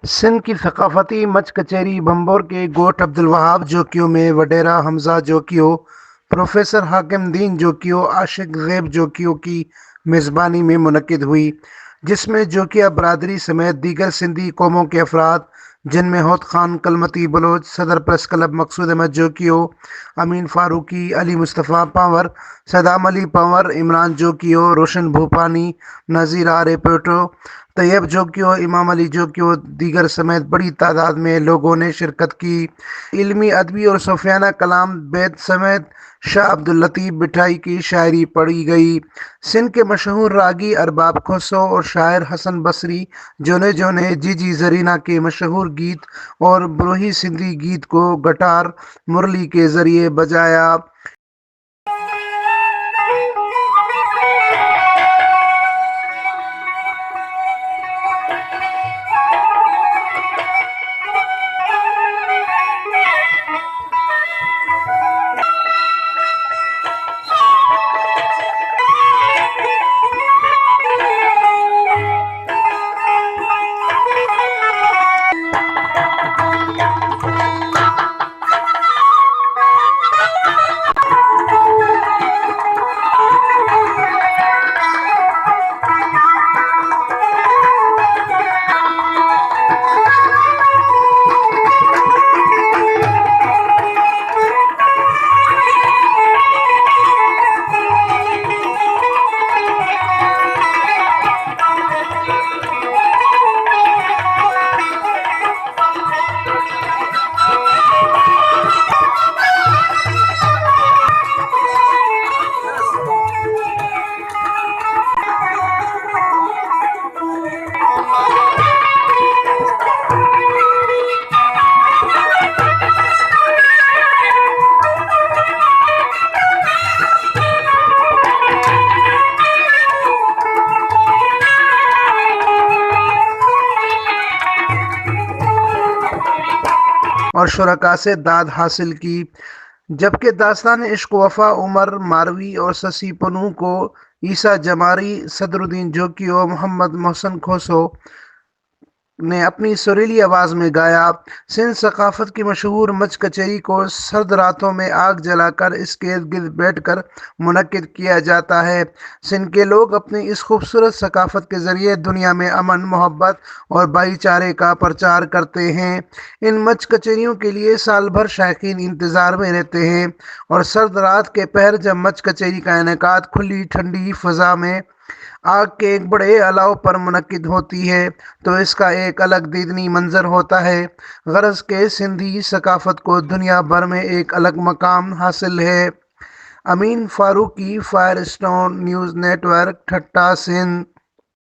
سندھ کی ثقافتی مچ کچیری بمبور کے گوٹھ عبدالوہاب جوکیو میں وڈیرا حمزہ جوکیو، پروفیسر حاکم دین جوکیو، عاشق زیب جوکیو کی میزبانی میں منعقد ہوئی، جس میں جوکیہ برادری سمیت دیگر سندھی قوموں کے افراد جن میں ہوت خان کلمتی بلوچ، صدر پریس کلب مقصود احمد جوکیو، امین فاروقی، علی مصطفیٰ پانور، صدام علی پانور، عمران جوکیو، روشن بھوپانی، نذیر آر پیٹو، طیب جوکیو، امام علی جوکیو دیگر سمیت بڑی تعداد میں لوگوں نے شرکت کی۔ علمی، ادبی اور صوفیانہ کلام بیت سمیت شاہ عبداللطیف بٹھائی کی شاعری پڑھی گئی۔ سندھ کے مشہور راگی ارباب کھسرو اور شاعر حسن بصری جونے جونے جی جی زرینہ کے مشہور گیت اور بروہی سندھی گیت کو گٹار مرلی کے ذریعے بجایا۔ اور شرکاء سے داد حاصل کی، جبکہ داستان عشق و وفا عمر ماروی اور سسی پنو کو عیسیٰ جماری، صدر الدین جوکیو، محمد محسن کھوسو نے اپنی سریلی آواز میں گایا۔ سندھ ثقافت کی مشہور مچ کچیری کو سرد راتوں میں آگ جلا کر اس کے ارد گرد بیٹھ کر منعقد کیا جاتا ہے۔ سندھ کے لوگ اپنی اس خوبصورت ثقافت کے ذریعے دنیا میں امن، محبت اور بھائی چارے کا پرچار کرتے ہیں۔ ان مچ کچیریوں کے لیے سال بھر شائقین انتظار میں رہتے ہیں، اور سرد رات کے پہر جب مچ کچیری کا انعقاد کھلی ٹھنڈی فضا میں آگ کے ایک بڑے الاؤ پر منعقد ہوتی ہے تو اس کا ایک الگ دیدنی منظر ہوتا ہے۔ غرض کہ سندھی ثقافت کو دنیا بھر میں ایک الگ مقام حاصل ہے۔ Amin Farooqui, Firestone news network, Thatta, Sindh.